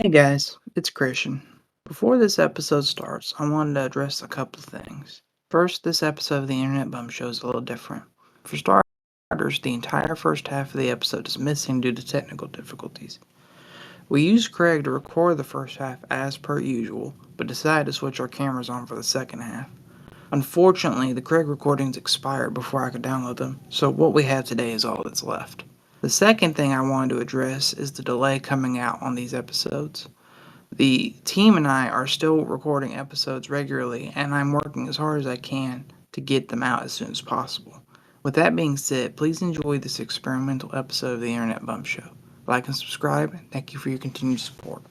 Hey guys, it's Christian. Before this episode starts, I wanted to address a couple of things. First, this episode of the Internet Bum Show is a little different. For starters, the entire first half of the episode is missing due to technical difficulties. We used Craig to record the first half as per usual, but decided to switch our cameras on for the second half. Unfortunately, the Craig recordings expired before I could download them, so what we have today is all that's left. The second thing I wanted to address is the delay coming out on these episodes. The team and I are still recording episodes regularly, and I'm working as hard as I can to get them out as soon as possible. With that being said, please enjoy this experimental episode of the Internet Bum Show. Like and subscribe, and thank you for your continued support.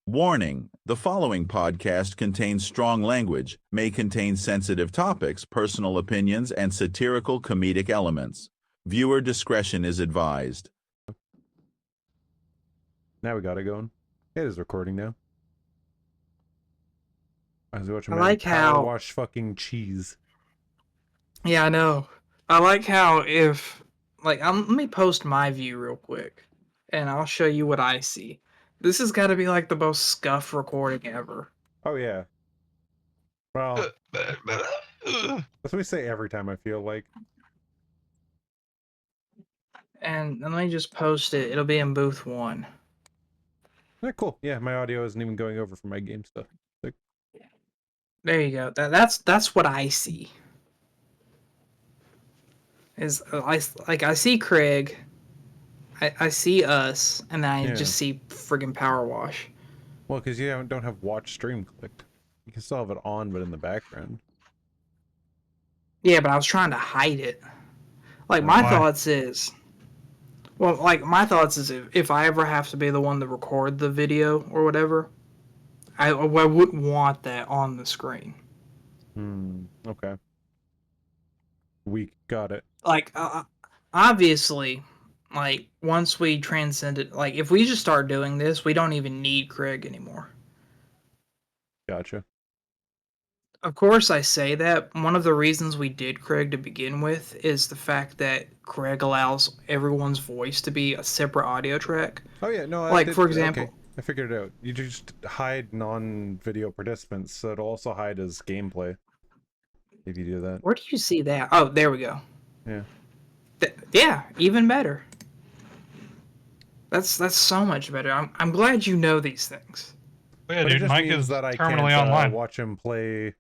Warning: the following podcast contains strong language, may contain sensitive topics, personal opinions, and satirical comedic elements. Viewer discretion is advised. Now we got it going. It is recording now. I was watching I like how wash fucking cheese. Yeah, I know. I like how let me post my view real quick, and I'll show you what I see. This has got to be like the most scuffed recording ever. Oh yeah. Well, that's what we say every time. I feel like. And let me just post it. It'll be in booth 1. Yeah, cool. Yeah, my audio isn't even going over for my game stuff. Like, there you go. That's what I see. I see Craig. I see us, and then I just see friggin' Power Wash. Well, because you don't have watch stream clicked. You can still have it on, but in the background. Yeah, but I was trying to hide it. My thoughts is if I ever have to be the one to record the video or whatever, I wouldn't want that on the screen. Okay. We got it. Obviously, once we transcend it, if we just start doing this, we don't even need Craig anymore. Gotcha. Of course, I say that. One of the reasons we did Craig to begin with is the fact that Craig allows everyone's voice to be a separate audio track. Oh yeah, no. For example, okay. I figured it out. You just hide non-video participants, so it'll also hide as gameplay. If you do that. Where do you see that? Oh, there we go. Yeah. Yeah, even better. That's so much better. I'm glad you know these things. Yeah, dude, Mike is terminally online. Watch him play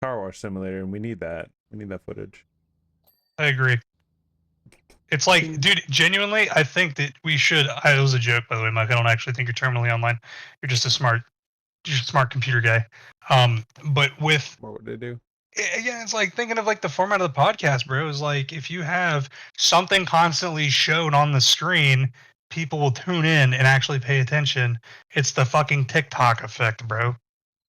Car Wash Simulator, and we need that. We need that footage. I agree. It's like, dude, genuinely, I think that we should. It was a joke, by the way, Mike. I don't actually think you're terminally online. You're just a smart computer guy. But with what would they do? Yeah, it's like thinking of the format of the podcast, bro. Is like if you have something constantly shown on the screen, people will tune in and actually pay attention. It's the fucking TikTok effect, bro.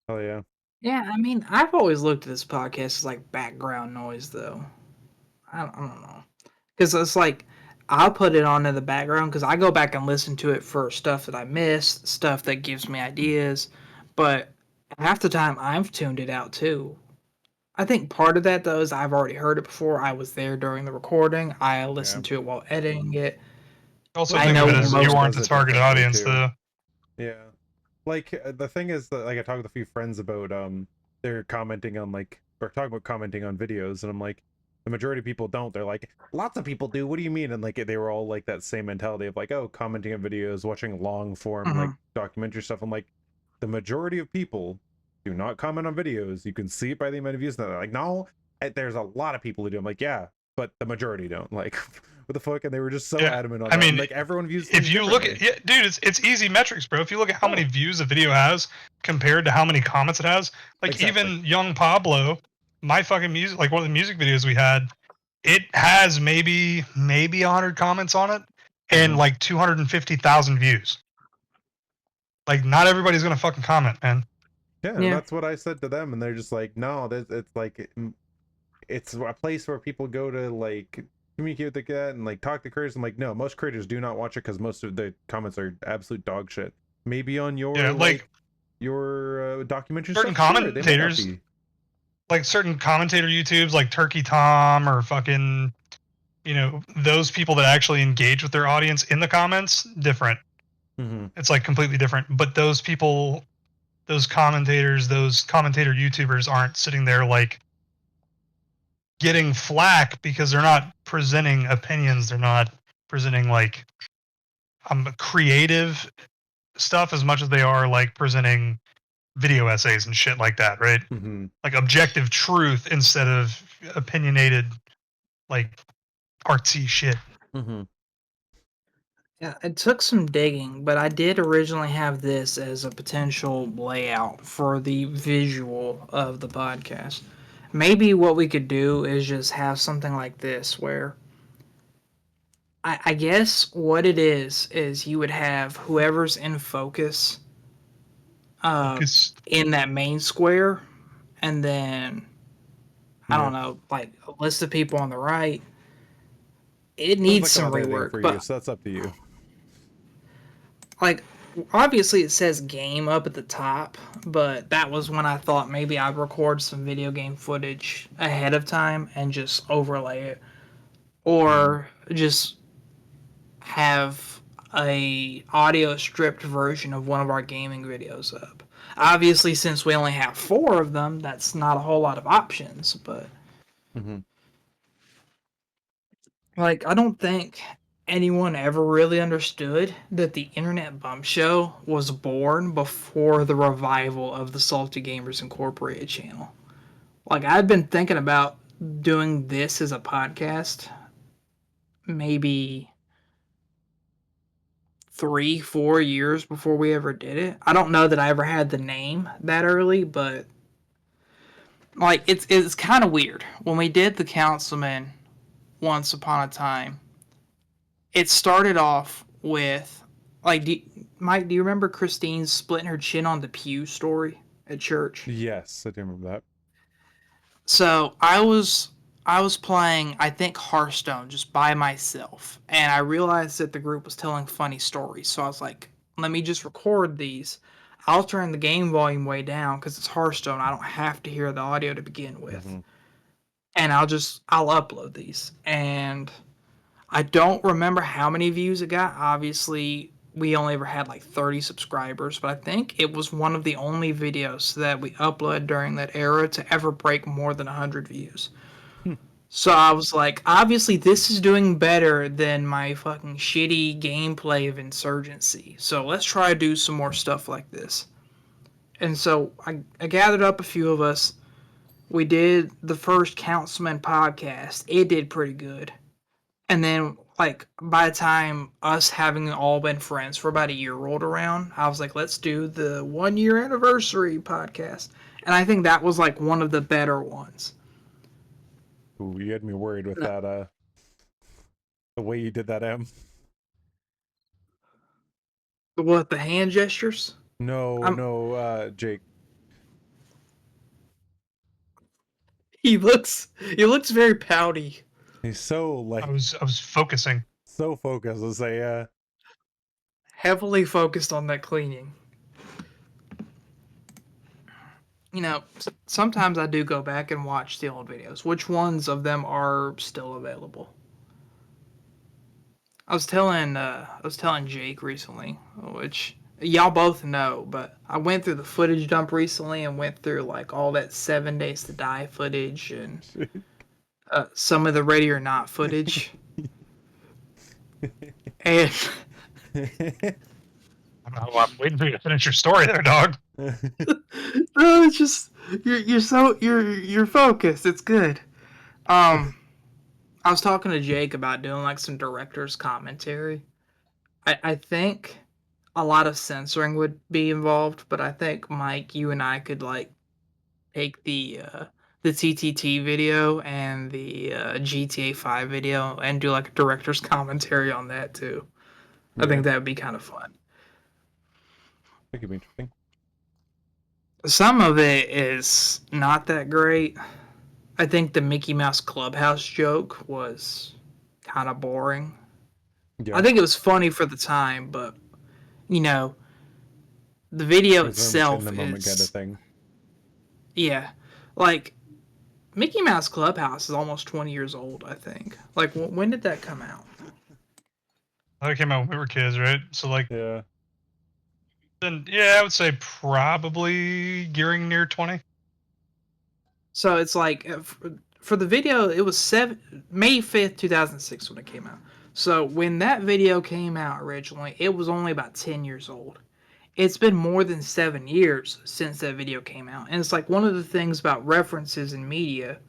Oh yeah. Yeah, I mean, I've always looked at this podcast as background noise, though. I don't know, because it's I'll put it on in the background because I go back and listen to it for stuff that I missed, stuff that gives me ideas. But half the time, I've tuned it out too. I think part of that, though, is I've already heard it before. I was there during the recording. I listened to it while editing it. Also, think of it as you aren't the target audience, though. Yeah. The thing is that, I talked with a few friends about, they're commenting on, or talking about commenting on videos, and I'm like, the majority of people don't. They're like, lots of people do. What do you mean? And, they were all, that same mentality of, oh, commenting on videos, watching long-form, documentary stuff. I'm like, the majority of people do not comment on videos. You can see it by the amount of views. And they're like, no, there's a lot of people who do. I'm like, yeah, but the majority don't. What the fuck? And they were just so adamant on that. I mean, everyone views. If you look at, dude, it's easy metrics, bro. If you look at how many views a video has compared to how many comments it has, even young Pablo, my fucking music, one of the music videos we had, it has maybe 100 comments on it and 250,000 views. Not everybody's gonna fucking comment, man. Yeah, and that's what I said to them, and they're just like, no, it's a place where people go to communicate with the cat and talk to creators. I'm like, no, most creators do not watch it because most of the comments are absolute dog shit. Maybe on your your documentary certain stuff, commentators, certain commentator YouTubes like Turkey Tom or fucking, those people that actually engage with their audience in the comments, different. Mm-hmm. It's like completely different. But those people, those commentator YouTubers aren't sitting there like getting flack because they're not presenting opinions. They're not presenting like creative stuff as much as they are like presenting video essays and shit like that, right? Mm-hmm. Like objective truth instead of opinionated, like artsy shit. Mm-hmm. Yeah, it took some digging, but I did originally have this as a potential layout for the visual of the podcast. Maybe what we could do is just have something like this where I guess what it is you would have whoever's in focus Focus. in that main square, and then I Yeah. don't know, like a list of people on the right. It There's needs like a some lot of editing rework, for you, but so that's up to you. like obviously it says game up at the top, but that was when I thought maybe I'd record some video game footage ahead of time and just overlay it, or just have a audio stripped version of one of our gaming videos up. Obviously, since we only have 4 of them, that's not a whole lot of options, but Mm-hmm. like I don't think anyone ever really understood that the Internet Bump Show was born before the revival of the Salty Gamers Incorporated channel. Like I've been thinking about doing this as a podcast maybe 3-4 years before we ever did it. I don't know that I ever had the name that early, but like it's kind of weird. When we did the Councilman once upon a time, it started off with like Mike, do you remember Christine splitting her chin on the pew story at church? Yes, I do remember that. So I was playing, I think, Hearthstone just by myself, and I realized that the group was telling funny stories. So I was like, let me just record these. I'll turn the game volume way down because it's Hearthstone. I don't have to hear the audio to begin with, Mm-hmm. and I'll upload these. And I don't remember how many views it got. Obviously, we only ever had like 30 subscribers, but I think it was one of the only videos that we uploaded during that era to ever break more than 100 views. Hmm. So I was like, obviously, this is doing better than my fucking shitty gameplay of Insurgency. So let's try to do some more stuff like this. And so I gathered up a few of us. We did the first Councilman podcast. It did pretty good. And then, like, by the time us having all been friends for about a year rolled around, I was like, let's do the 1 year anniversary podcast. And I think that was, like, one of the better ones. Ooh, you had me worried with that, the way you did that, M. What, the hand gestures? No, Jake. He looks very pouty. He's so, like, I was focusing. so focused. Let's say, Heavily focused on that cleaning. You know, sometimes I do go back and watch the old videos. Which ones of them are still available? I was telling Jake recently, which y'all both know, but I went through the footage dump recently and went through like all that 7 Days to Die footage and some of the Ready or Not footage. And I'm waiting for you to finish your story there, dog. no, it's just you're focused. It's good. I was talking to Jake about doing like some director's commentary. I think a lot of censoring would be involved, but I think Mike, you and I could like take the TTT video and the GTA 5 video and do like a director's commentary on that too. I think that would be kind of fun. that could be interesting. Some of it is not that great. I think the Mickey Mouse Clubhouse joke was kind of boring. Yeah. I think it was funny for the time, but you know, the video It's very much itself in the moment is kind of thing. yeah, like Mickey Mouse Clubhouse is almost 20 years old. I think. Like, when did that come out? That came out when we were kids, right? So like Yeah. Then yeah, I would say probably gearing near 20. So it's like for the video, it was May 5th, 2006 when it came out. So when that video came out originally, it was only about 10 years old. It's been more than 7 years since that video came out. And it's like one of the things about references in media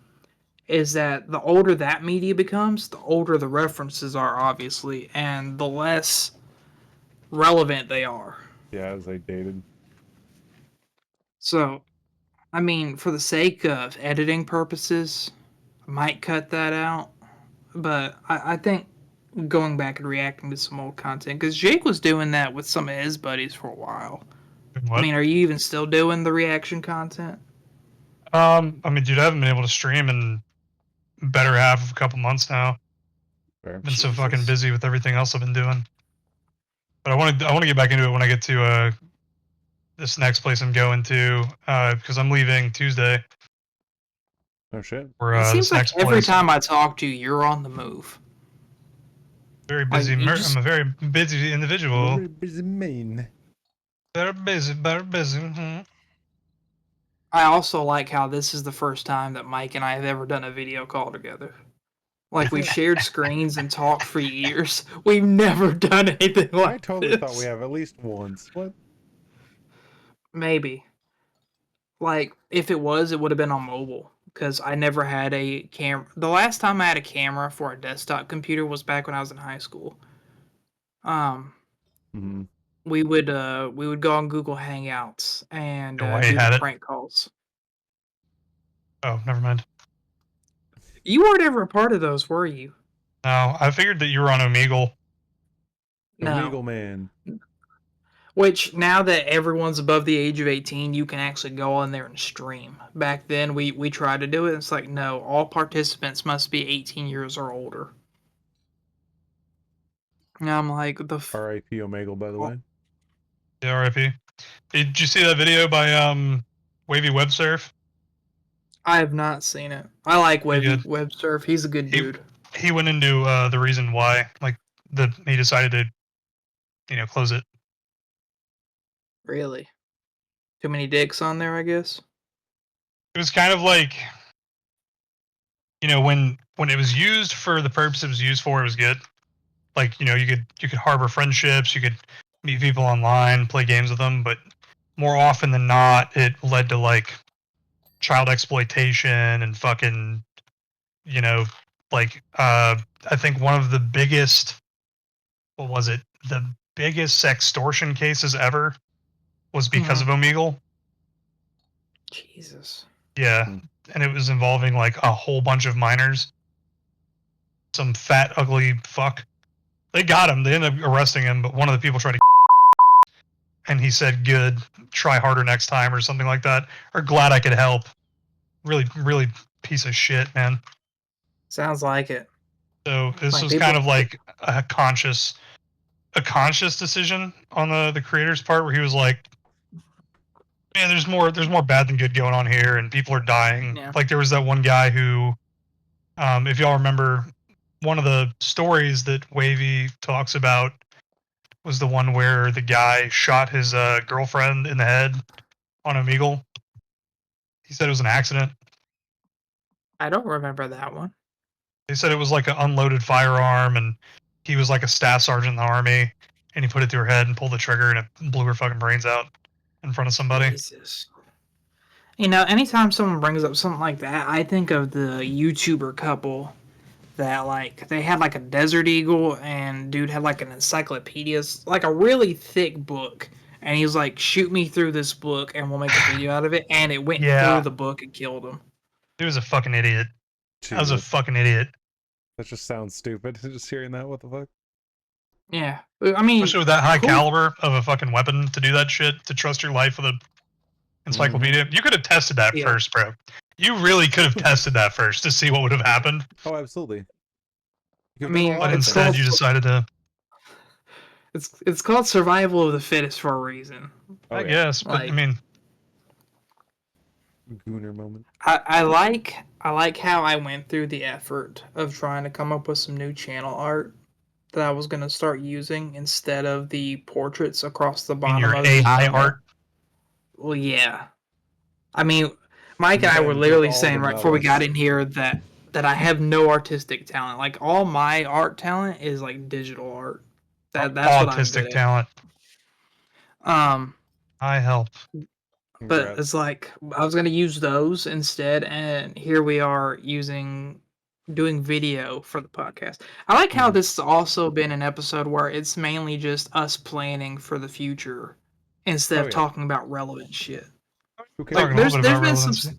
is that the older that media becomes, the older the references are, obviously, and the less relevant they are. Yeah, as they dated. So, I mean, for the sake of editing purposes, I might cut that out. But I think going back and reacting to some old content, because Jake was doing that with some of his buddies for a while. What? I mean, are you even still doing the reaction content? I mean, dude, I haven't been able to stream in better half of a couple months now. Fair. Been so fucking Jesus. busy with everything else I've been doing. But I want to get back into it when I get to this next place I'm going to because I'm leaving Tuesday Oh shit. for It seems this like next every place. time I talk to you, you're on the move. Very Like, busy. you I'm just- a very busy individual. Very busy man. Very busy. Very busy. I also like how this is the first time that Mike and I have ever done a video call together. Like, we've shared screens and talked for years. We've never done anything like I totally this. thought we have at least once. What? Maybe. Like, if it was, it would have been on mobile. Because I never had a camera. The last time I had a camera for a desktop computer was back when I was in high school. Mm-hmm. We would go on Google Hangouts and No way, do had the it. prank calls. Oh, never mind. You weren't ever a part of those, were you? No, I figured that you were on Omegle. No. Omegle man. Which, now that everyone's above the age of 18, you can actually go on there and stream. Back then, we tried to do it. It's like, no, all participants must be 18 years or older. And I'm like, R.I.P. Omegle, by the way. Yeah, RIP. Did you see that video by Wavy Web Surf? I have not seen it. I like good. Web Surf. He's a good dude. He went into the reason why, like, he decided to, close it. Really? Too many dicks on there, I guess? It was kind of like, when it was used for the purpose it was used for, it was good. Like, you could harbor friendships, you could meet people online, play games with them, but more often than not, it led to like child exploitation and fucking, I think one of the biggest, what was it? The biggest sextortion cases ever was because of Omegle. Jesus. Yeah, and it was involving like a whole bunch of minors. Some fat, ugly fuck. They got him. They ended up arresting him, but one of the people tried to and he said, good, try harder next time or something like that. Or glad I could help. Really, really piece of shit, man. Sounds like it. So this Like was people- kind of like a conscious decision on the creator's part where he was like, man, there's more bad than good going on here and people are dying. Yeah. Like there was that one guy who, if y'all remember, one of the stories that Wavy talks about was the one where the guy shot his girlfriend in the head on Omegle. He said it was an accident. I don't remember that one. They said it was like an unloaded firearm and he was like a staff sergeant in the army and he put it to her head and pulled the trigger and it blew her fucking brains out in front of somebody. Jesus. Anytime someone brings up something like that, I think of the YouTuber couple that, like, they had, like, a Desert Eagle, and dude had, like, an encyclopedia, like, a really thick book, and he was like, shoot me through this book, and we'll make a video out of it, and it went Yeah. through the book and killed him. He was a fucking idiot. I was a Jesus. fucking idiot. That just sounds stupid. Just hearing that, what the fuck? Yeah. I mean... Especially with that high cool. caliber of a fucking weapon to do that shit, to trust your life with a encyclopedia. You could have tested that Yeah. first, bro. You really could have tested that first to see what would have happened. Oh, absolutely. I mean, But instead you decided to... It's called survival of the fittest for a reason. I guess, but Like- I mean... Gooner moment. I like how I went through the effort of trying to come up with some new channel art that I was gonna start using instead of the portraits across the In bottom your of the AI thumbnail. art. Well, yeah. I mean, Mike and I were Ben, with literally all saying the right before we got malice. in here that I have no artistic talent. Like all my art talent is like digital art. That's what I'm good Autistic talent. at. I help. But Congrats. it's like I was gonna use those instead, and here we are doing video for the podcast. I like how Mhm. this has also been an episode where it's mainly just us planning for the future instead Oh, of yeah. talking about relevant shit. Who cares? Talking a little bit There's about been some relevancy.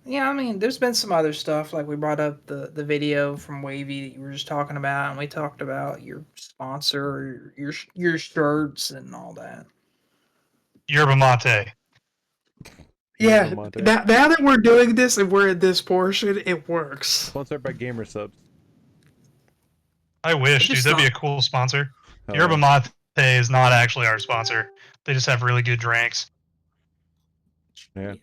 yeah, I mean there's been some other stuff like we brought up the video from Wavy that you were just talking about, and we talked about your sponsor, your shirts and all that. Yerba mate. Yeah, Yerba mate. now that we're doing this and we're at this portion, it works. Sponsored by Gamer Subs. I wish, dude. just That'd be a thought- cool sponsor. Hell Yerba yeah. mate is not actually our sponsor. They just have really good drinks. Yeah.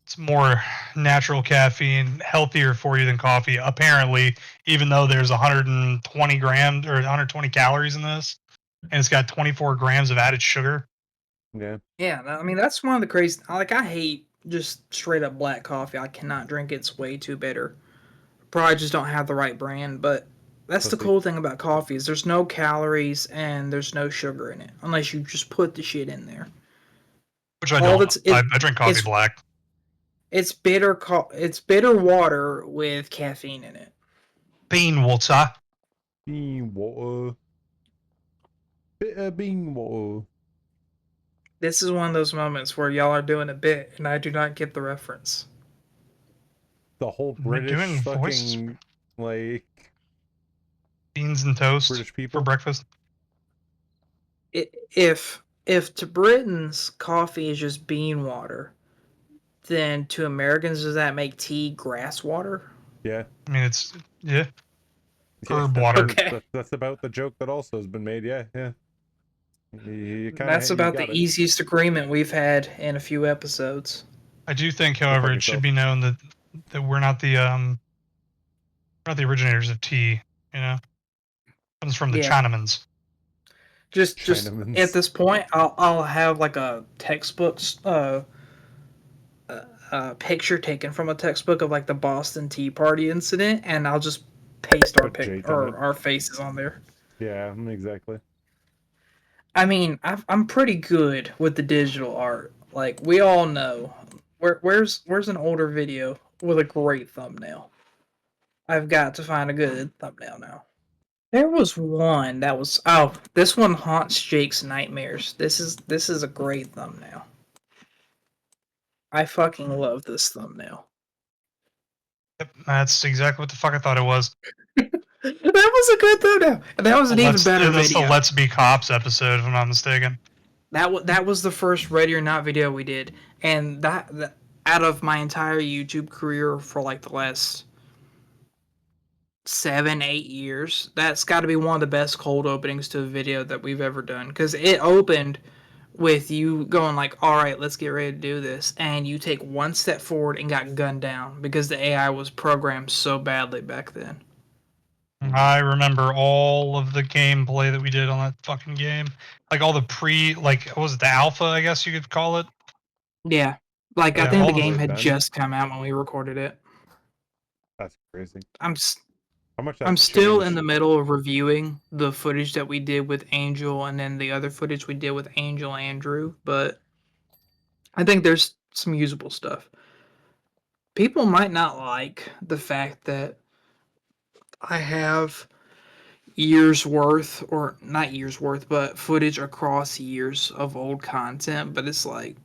It's more natural caffeine, healthier for you than coffee. Apparently, even though there's 120 grams or 120 calories in this, and it's got 24 grams of added sugar. Yeah. Yeah, I mean that's one of the crazy. Like I hate just straight up black coffee. I cannot drink it. It's way too bitter. Probably just don't have the right brand. But that's the Pussy. cool thing about coffee is there's no calories and there's no sugar in it unless you just put the shit in there. Which I All don't. I drink coffee it's black. it's bitter. It's bitter water with caffeine in it. Bean water. Bean water. Bitter bean water. This is one of those moments where y'all are doing a bit and I do not get the reference. The whole We're doing British voices. fucking like Beans and toast British people for breakfast. If to Britons coffee is just bean water, then to Americans does that make tea grass water? Yeah. I mean, it's yeah. Yeah, Herb water. Okay. That's about the joke that also has been made. Yeah, yeah. You kinda, That's about the easiest agreement we've had in a few episodes. I do think, however, it should be known that we're not the originators of tea. You know, it comes from the Yeah. Chinamans. Just Chinamans. at this point, I'll have like a textbook picture taken from a textbook of like the Boston Tea Party incident, and I'll just paste Put Jake on it. our faces on there. Yeah, exactly. I mean, I'm pretty good with the digital art. Like we all know, where's an older video with a great thumbnail? I've got to find a good thumbnail now. There was one that was this one haunts Jake's nightmares. This is a great thumbnail. I fucking love this thumbnail. Yep, that's exactly what the fuck I thought it was. That was a good thumbnail. And that was an even better That's video. the Let's Be Cops episode, if I'm not mistaken. That was the first Ready or Not video we did, and that out of my entire YouTube career for like the last 7-8 years, that's got to be one of the best cold openings to a video that we've ever done, because it opened with you going like, all right, let's get ready to do this, and you take one step forward and got gunned down because the AI was programmed so badly back then. I remember all of the gameplay that we did on that fucking game. Like all the what was it, the alpha, I guess you could call it? Yeah, like Yeah, I think all the the game way had done. just come out when we recorded it. That's crazy. I'm How much I'm that's still changed. in the middle of reviewing the footage that we did with Angel and then the other footage we did with Angel and Drew, but I think there's some usable stuff. People might not like the fact that I have years worth, or not years worth, but footage across years of old content, but it's like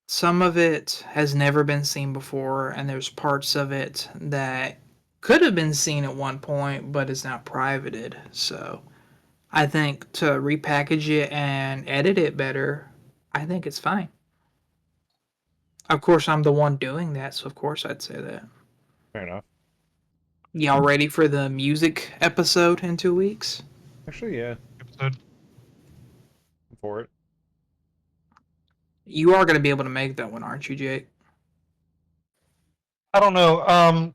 some of it has never been seen before, and there's parts of it that could have been seen at one point, but is now privated. So I think to repackage it and edit it better, I think it's fine. Of course, I'm the one doing that, so of course I'd say that. Fair enough. Y'all ready for the music episode in 2 weeks? Actually, yeah. Episode. For it. You are going to be able to make that one, aren't you, Jake? I don't know.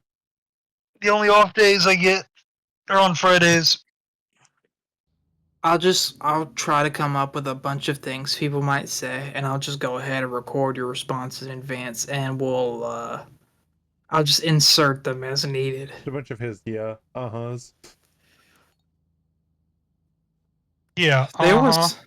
The only off days I get They're on Fridays. I'll try to come up with a bunch of things people might say, and I'll just go ahead and record your responses in advance, and I'll just insert them as needed. A bunch of his uh-huhs. Yeah. There was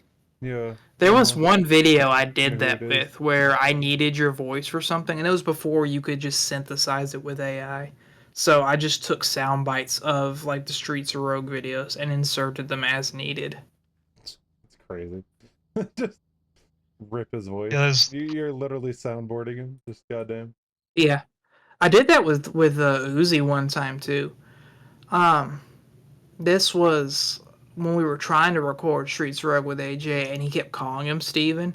Yeah. there was one video I did Know who that it is. with where I needed your voice for something, and it was before you could just synthesize it with AI. So I just took sound bites of like the Streets of Rogue videos and inserted them as needed. It's crazy. Just rip his voice. Yeah, there's- You're literally soundboarding him. Just goddamn. Yeah, I did that with Uzi one time too. This was when we were trying to record Streets Rogue with AJ, and he kept calling him Steven.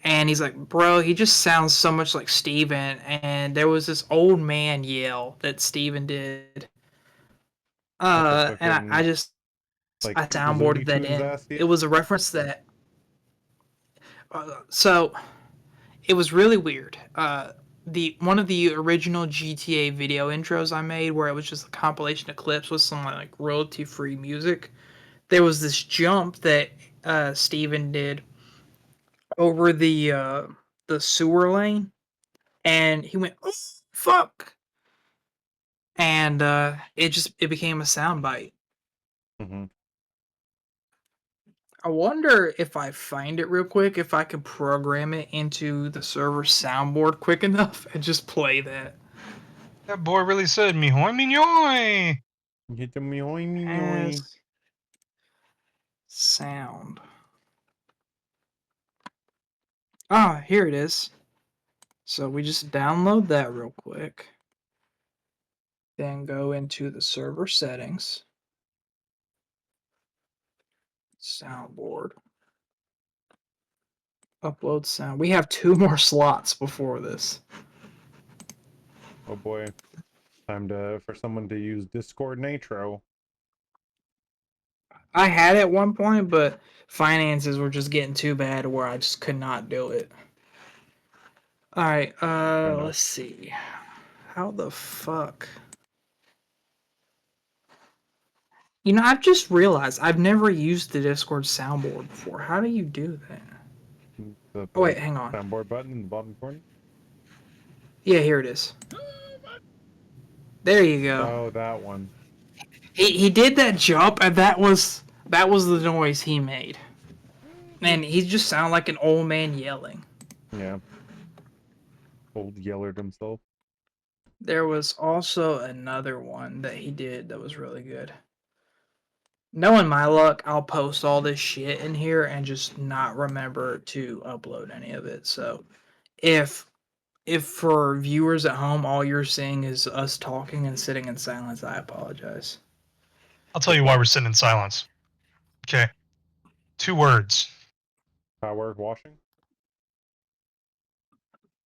And he's like, bro, he just sounds so much like Steven. And there was this old man yell that Steven did. And I just, Like I downboarded that in. It was a reference that, so it was really weird. One of the original GTA video intros I made, where it was just a compilation of clips with some like royalty free music. There was this jump that Steven did over the sewer lane, and he went, oh, fuck, and it became a soundbite. Mm-hmm. I wonder if I find it real quick, if I could program it into the server soundboard quick enough and just play that. that boy really said "mihoy mihoy." Get the meoy. As sound. Ah, here it is. So we just download that real quick. Then go into the server settings. Soundboard. Upload sound. We have 2 more slots before this. Oh boy. Time for someone to use Discord Nitro. I had it at one point, but finances were just getting too bad where I just could not do it. Alright, let's see. How the fuck? You know, I've just realized I've never used the Discord soundboard before. How do you do that? Oh, wait, hang on. Soundboard button in the bottom corner. Yeah, here it is. There you go. Oh, that one. He did that jump, and that was the noise he made. And he just sounded like an old man yelling. Yeah. Old Yellered himself. There was also another one that he did that was really good. Knowing my luck, I'll post all this shit in here and just not remember to upload any of it. So if for viewers at home all you're seeing is us talking and sitting in silence, I apologize. I'll tell you why we're sitting in silence. Okay. 2 words. Power washing.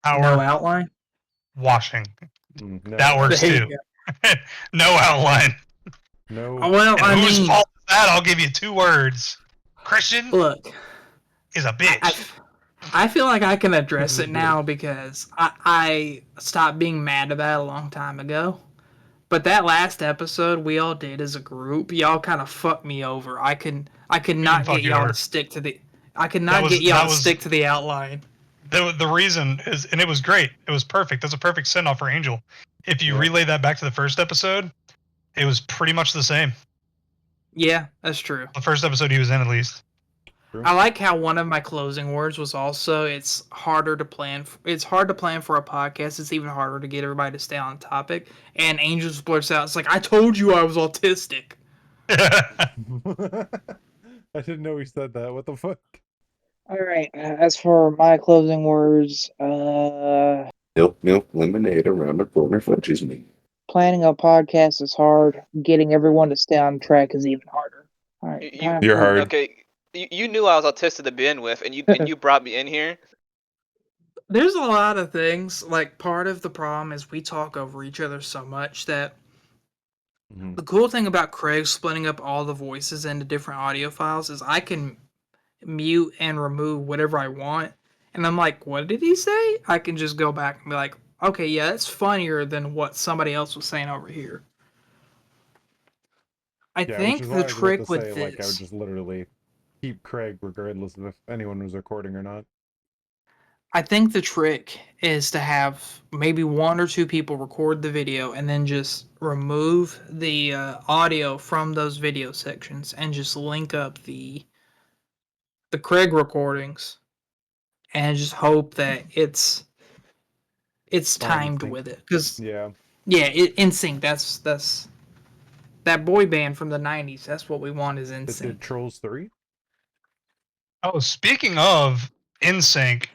Power No outline? washing. No. That works There you too. go. No outline. No. Well, And I whose mean, fault is that? I'll give you 2 words. Christian look, is a bitch. I feel like I can address it now because I stopped being mad about it a long time ago. But that last episode we all did as a group, y'all kind of fucked me over. I could not fuck get you y'all over. to stick to the. I could not get y'all to stick to the outline. The reason is, and it was great. It was perfect. That's a perfect send off for Angel. If you Yeah. relay that back to the first episode, it was pretty much the same. Yeah, that's true. The first episode he was in, at least. I like how one of my closing words was also it's harder to plan. It's hard to plan for a podcast. It's even harder to get everybody to stay on topic. And Angel just blurts out, "It's like I told you I was autistic." I didn't know he said that. What the fuck? All right. As for my closing words, Milk, lemonade around the corner fudges me. planning a podcast is hard. Getting everyone to stay on track is even harder. All right. You're hard. Okay, you knew I was autistic to begin with, and you brought me in here. There's a lot of things. Like, part of the problem is we talk over each other so much that the cool thing about Craig splitting up all the voices into different audio files is I can mute and remove whatever I want. And I'm like, what did he say? I can just go back and be like, okay, yeah, that's funnier than what somebody else was saying over here. I Yeah, which think is the why I was about to trick with say, like, I would this, just literally keep Craig regardless of if anyone was recording or not. I think the trick is to have maybe one or two people record the video and then just remove the audio from those video sections and just link up the Craig recordings and just hope that it's All in timed sync. with it. Because Yeah. yeah, in sync. That's that boy band from the '90s. That's what we want is in It did sync. Trolls 3? Oh, speaking of NSYNC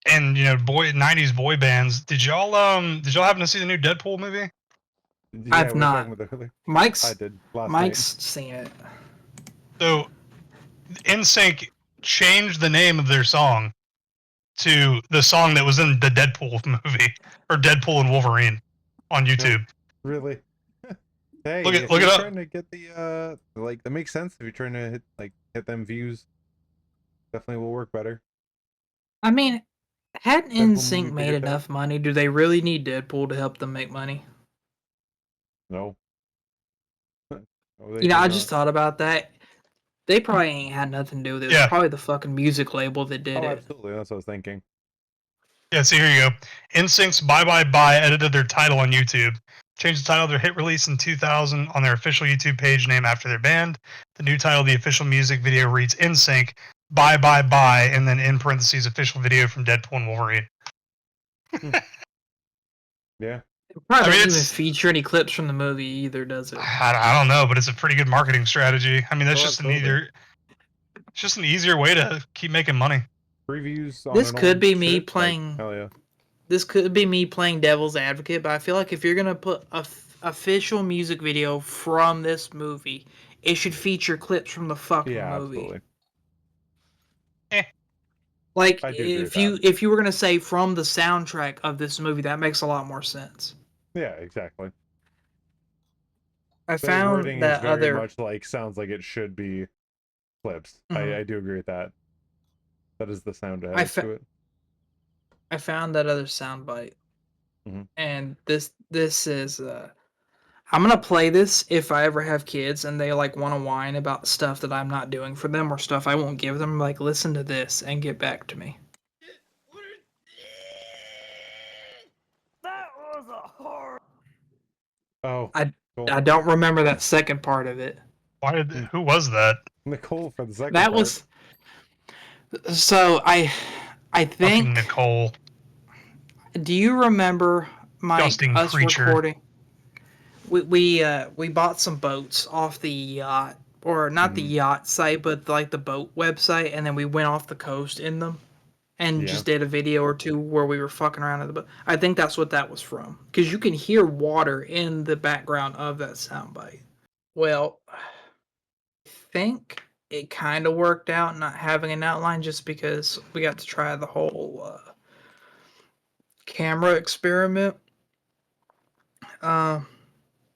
and boy '90s boy bands, did y'all happen to see the new Deadpool movie? Yeah, I've we were not. talking about that earlier. I Mike's did last Mike's night. seen it. So NSYNC changed the name of their song to the song that was in the Deadpool movie, or Deadpool and Wolverine on YouTube. Really? Hey, Look if it you're up. trying to get the like, that makes sense. If you're trying to hit them views, definitely will work better. I mean, hadn't Deadpool movie, NSYNC made bigger tag? enough money? Do they really need Deadpool to help them make money? No. Oh, they You know, do I not. just thought about that. They probably ain't had nothing to do with it. It was Yeah. probably the fucking music label that did Oh, it. absolutely. That's what I was thinking. Yeah, so here you go. NSYNC's Bye Bye Bye edited their title on YouTube. Changed the title of their hit release in 2000 on their official YouTube page named after their band. The new title of the official music video reads NSYNC, Bye Bye Bye, and then in parentheses, official video from Deadpool and Wolverine. Yeah. It probably I mean, doesn't even it's- feature any clips from the movie either, does it? I don't know, but it's a pretty good marketing strategy. I mean, that's Oh, just absolutely. it's just an easier way to keep making money. Previews on This an could old be me ship, playing. Like, hell yeah. This could be me playing devil's advocate, but I feel like if you're gonna put a official music video from this movie, it should feature clips from the fucking Yeah, movie. absolutely. Like I do agree with if you were gonna say from the soundtrack of this movie, that makes a lot more sense. Yeah, exactly. I The found wording is that very other. much like, sounds like it should be clips. Mhm. I do agree with that. That is the sound it I has fa- to it. I found that other soundbite, Mhm. and this is. I'm gonna play this if I ever have kids and they like want to whine about stuff that I'm not doing for them or stuff I won't give them. Like, listen to this and get back to me. That was a horror. Oh, I cool. I don't remember that second part of it. Who was that? Nicole for the second That part. was so I Fucking think. Nicole. Do you remember, Mike, Disgusting us creature. recording? We bought some boats off the yacht, or not the Mhm. yacht site, but like the boat website, and then we went off the coast in them, and Yeah. just did a video or two where we were fucking around in the boat. I think that's what that was from, because you can hear water in the background of that soundbite. Well, I think it kind of worked out not having an outline, just because we got to try the whole camera experiment.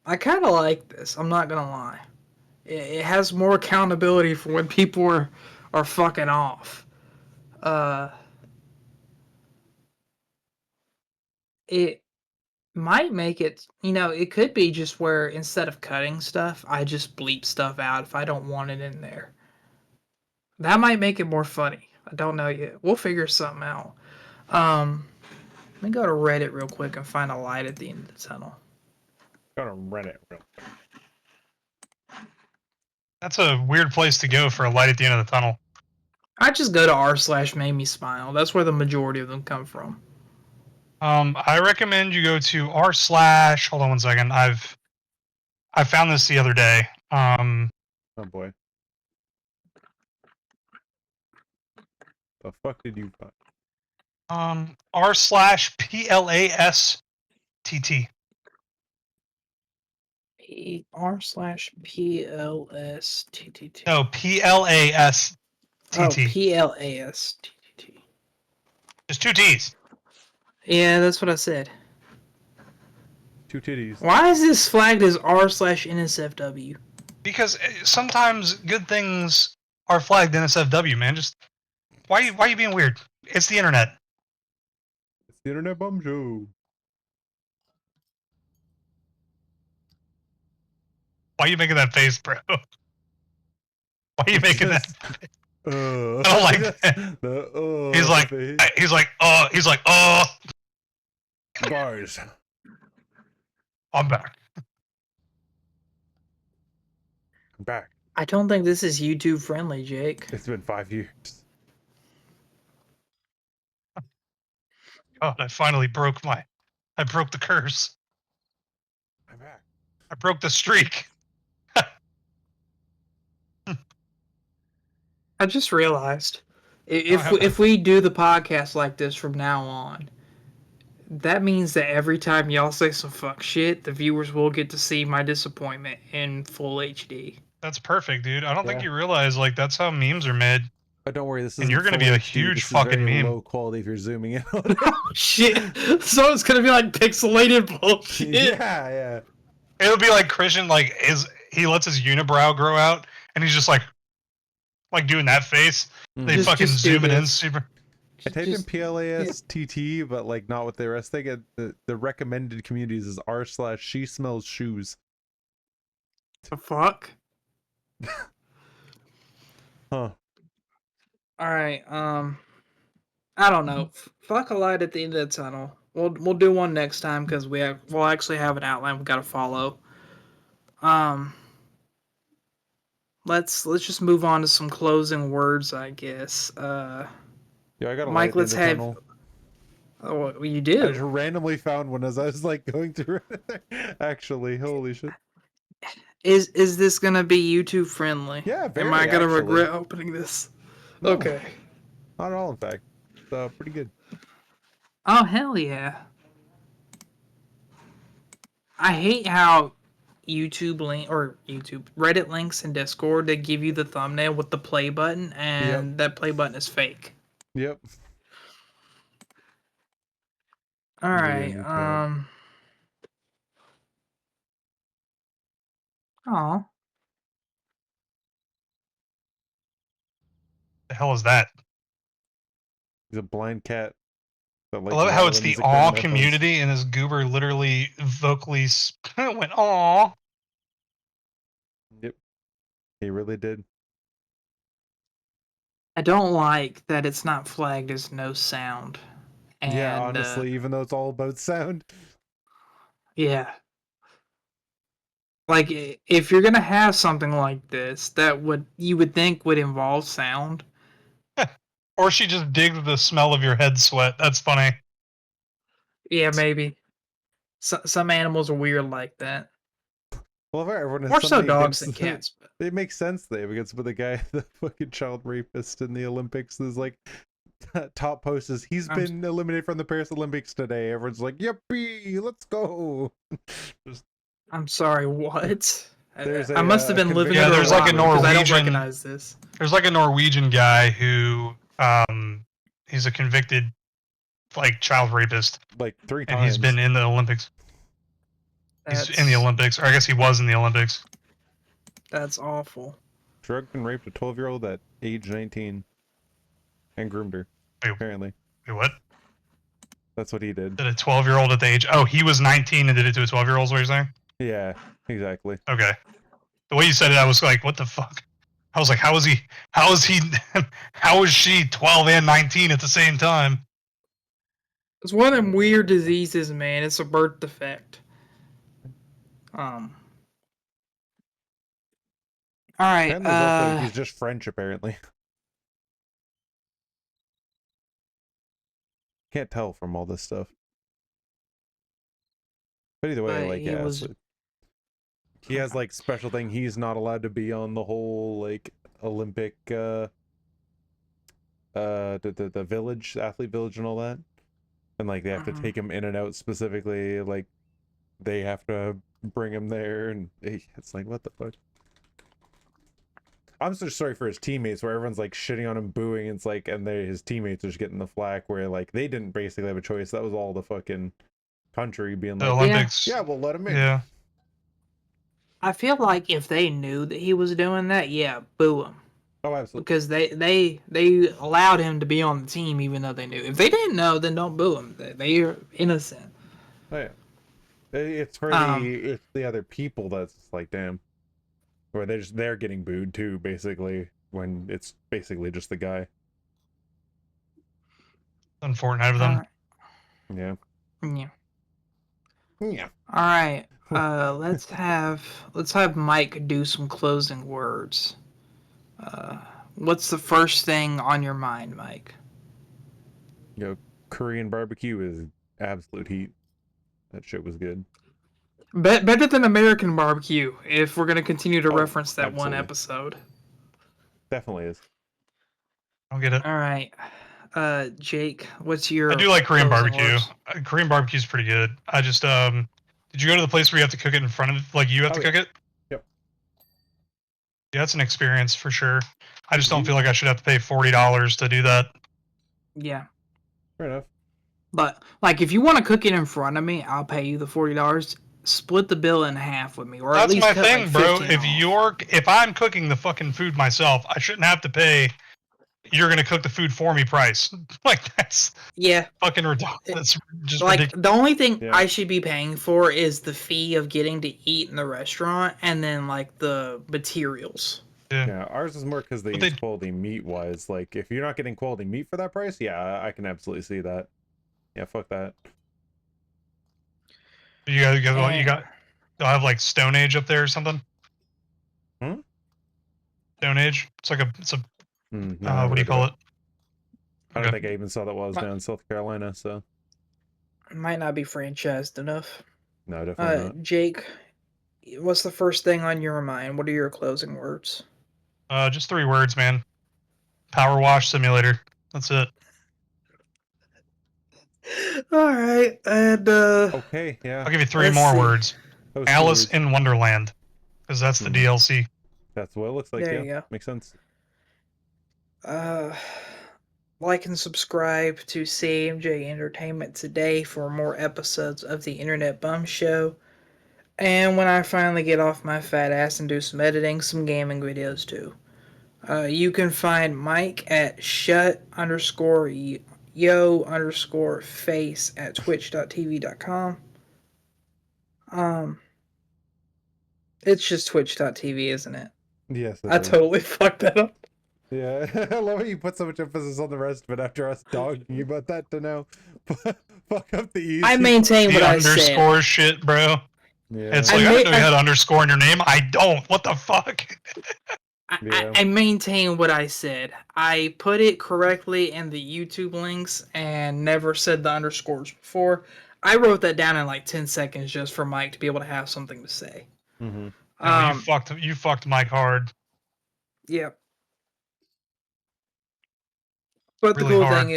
I kind of like this. I'm not gonna lie. It has more accountability for when people are fucking off. It might make it. It could be just where instead of cutting stuff, I just bleep stuff out if I don't want it in there. That might make it more funny. I don't know yet. We'll figure something out. Let me go to Reddit real quick and find a light at the end of the tunnel. Go to Reddit real quick. That's a weird place to go for a light at the end of the tunnel. I just go to r/made me smile. That's where the majority of them come from. I recommend you go to r/. Hold on one second. I found this the other day. Oh boy. The fuck did you find? r/PLASTT. r/PLSTTT. No, PLASTT. Oh, PLASTTT. Just two T's. Yeah, that's what I said. Two titties. Why is this flagged as r/NSFW? Because sometimes good things are flagged NSFW, man. Just why are you being weird? It's the internet. It's the Internet Bum Show. Why are you making that face, bro? Why are you making that? I don't like that. He's like, guys, I'm back. I'm back. I don't think this is YouTube friendly, Jake. It's been 5 years. God, I finally broke the curse. I'm back. I broke the streak. I just realized have if we do the podcast like this from now on, that means that every time y'all say some fuck shit, the viewers will get to see my disappointment in full HD. That's perfect, dude. I don't think Yeah. you realize like that's how memes are made. But don't worry, this is. And you're gonna be a huge fucking meme. Low quality if you're zooming in on it. Oh shit! So it's gonna be like pixelated bullshit. Yeah. It'll be like Christian, like he lets his unibrow grow out, and he's just like doing that face. They Just- fucking just do zoom it in this. super. I typed in Just- PLASTT, but like not with the rest. They get the recommended communities is r/she smells shoes. The fuck? Huh. All right. I don't know. Fuck a light at the end of the tunnel. We'll do one next time because we'll actually have an outline we got to follow. Let's just move on to some closing words, I guess. Yeah, I got a Mike, light at let's the end of the have. tunnel. Oh, you I do. just randomly found one as I was like going through it. Actually, holy shit. Is this gonna be YouTube friendly? Yeah, very, Am I gonna actually. regret opening this? No. Okay. Not at all, in fact. It's pretty good. Oh hell yeah! I hate how Reddit links and Discord, they give you the thumbnail with the play button, and that play button is fake. Yep. All Yeah, right. me too. Oh, The hell is that? He's a blind cat. That I love how it's the aw all community, and this goober literally vocally went aw. Yep. He really did. I don't like that it's not flagged as no sound. And, Yeah, honestly, even though it's all about sound. yeah. Like if you're gonna have something like this, you would think would involve sound. Or she just digs the smell of your head sweat. That's funny. Yeah, maybe. Some animals are weird like that. Well, if everyone has More so something dogs against than cats. But It makes sense though, because with the guy, the fucking child rapist in the Olympics, is like top post is he's been eliminated from the Paris Olympics today. Everyone's like, "Yippee, let's go!" I'm sorry, what? There's I must have been living Yeah, under there's a like a rock because I don't Norwegian- recognize this. There's like a Norwegian guy who, he's a convicted, like, child rapist, like 3 times. and he's been in the Olympics. He's in the Olympics, or I guess he was in the Olympics. That's awful. drugged and raped a 12-year-old at age 19, and groomed her. Wait. Apparently, Wait, what? that's what he did. Did a 12-year-old at the age? Oh, he was 19 and did it to a 12-year-old. Is what you're saying? Yeah, exactly. Okay. The way you said it, I was like, what the fuck? I was like, how is he? How is he? How is she 12 and 19 at the same time? It's one of them weird diseases, man. It's a birth defect. All right. And there's also he's just French apparently. Can't tell from all this stuff. But either way, But like he yeah, was- so he has like special thing. He's not allowed to be on the whole like Olympic the village, athlete village and all that. And like they have to take him in and out specifically, like they have to bring him there, and it's like what the fuck. I'm so sorry for his teammates where everyone's like shitting on him, booing, and it's like, and his teammates are just getting the flack where like they didn't basically have a choice. That was all the fucking country being The like, Olympics. yeah, we'll let him in. Yeah. I feel like if they knew that he was doing that, yeah, boo him. Oh, absolutely. Because they allowed him to be on the team even though they knew. If they didn't know, then don't boo him. They're innocent. Oh, yeah. It's for it's the other people that's like, damn. Where they're getting booed too, basically, when it's basically just the guy. Unfortunate of them. Alright. Yeah. Yeah. Yeah. All right. Let's have Mike do some closing words. What's the first thing on your mind, Mike? Korean barbecue is absolute heat. That shit was good. Better than American barbecue, if we're gonna continue to Oh, reference that one absolutely. episode. Definitely is. I don't get it. All right. Jake, what's your? I do like Korean closing barbecue. words? Korean barbecue is pretty good. I just did you go to the place where you have to cook it in front of, like you have to cook it? Yep. Yeah, it's an experience for sure. I just don't feel like I should have to pay $40 to do that. Yeah. Fair enough. But like, if you want to cook it in front of me, I'll pay you the $40. Split the bill in half with me, or at That's least my cut, thing, like, bro. 15 off. If I'm cooking the fucking food myself, I shouldn't have to pay you're gonna cook the food for me price. Like that's Yeah. fucking ridiculous. That's just Like, ridiculous. the only thing Yeah. I should be paying for is the fee of getting to eat in the restaurant, and then like the materials. Yeah, ours is more because they But use they- quality meat wise. Like, if you're not getting quality meat for that price, yeah, I can absolutely see that. Yeah, fuck that. You got they'll have like Stone Age up there or something. Hmm? Stone Age. It's a No, what do you call it? I don't Okay. think I even saw that while I was down in South Carolina. So Might not be franchised enough. no, definitely not. Jake, what's the first thing on your mind? What are your closing words? Just 3 words, man. Power wash simulator. That's it. All right, and Okay, yeah. I'll give you 3 Let's more see. words. Those two Alice words. in Wonderland, because that's the Mhm. DLC. That's what it looks like. There Yeah, you go. makes sense. Like and subscribe to CMJ Entertainment today for more episodes of the Internet Bum Show. And when I finally get off my fat ass and do some editing, some gaming videos too. You can find Mike at shut_yo_face at twitch.tv.com. It's just twitch.tv, isn't it? Yes, it I is. totally fucked that up. Yeah, I love how you put so much emphasis on the rest of it after us dogging you about that to know. Fuck up the easy. I maintain what The I said. underscore shit, bro. Yeah. It's I like, I ma- didn't know you had underscore in your name. I don't. What the fuck? Yeah. I maintain what I said. I put it correctly in the YouTube links and never said the underscores before. I wrote that down in like 10 seconds just for Mike to be able to have something to say. Mm-hmm. No, you fucked Mike hard. Yep. But Really the cool hard. thing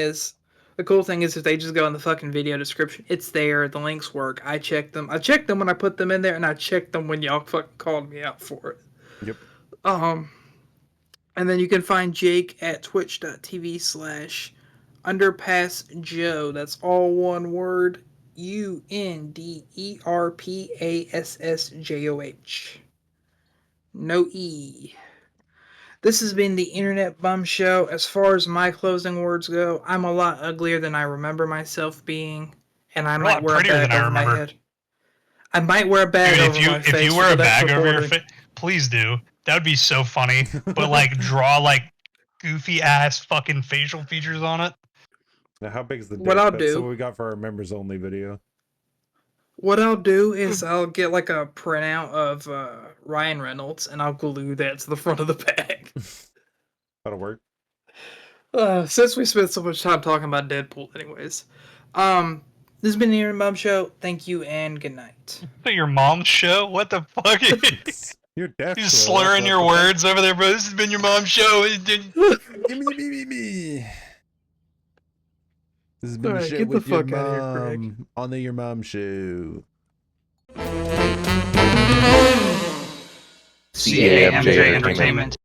is if they just go in the fucking video description, it's there. The links work. I checked them. I checked them when I put them in there, and I checked them when y'all fucking called me out for it. Yep. And then you can find Jake at twitch.tv/underpassjoe. That's all one word. UNDERPASSJOH. No E. This has been the Internet Bum Show. As far as my closing words go, I'm a lot uglier than I remember myself being, and I You're a might lot wear a prettier bag than I over my remember. head. I might wear a bag Dude, over my face. if you wear for a the next bag over your recording. face, please do. That would be so funny. But like draw like goofy ass fucking facial features on it. Now, how big is the dick? What I'll That's do- what we got for our members only video. What I'll do is I'll get like a printout of Ryan Reynolds and I'll glue that to the front of the bag. That'll work. Since we spent so much time talking about Deadpool anyways. This has been the Internet Bum Show. Thank you and good night. Your mom's show? What the fuck? You're deaf. You're slurring your words over there, bro. This has been your mom's show. Me. This has been Alright, the show get the with your fuck outta here, Craig. mom on the Your Mom Show. CAMJ Entertainment.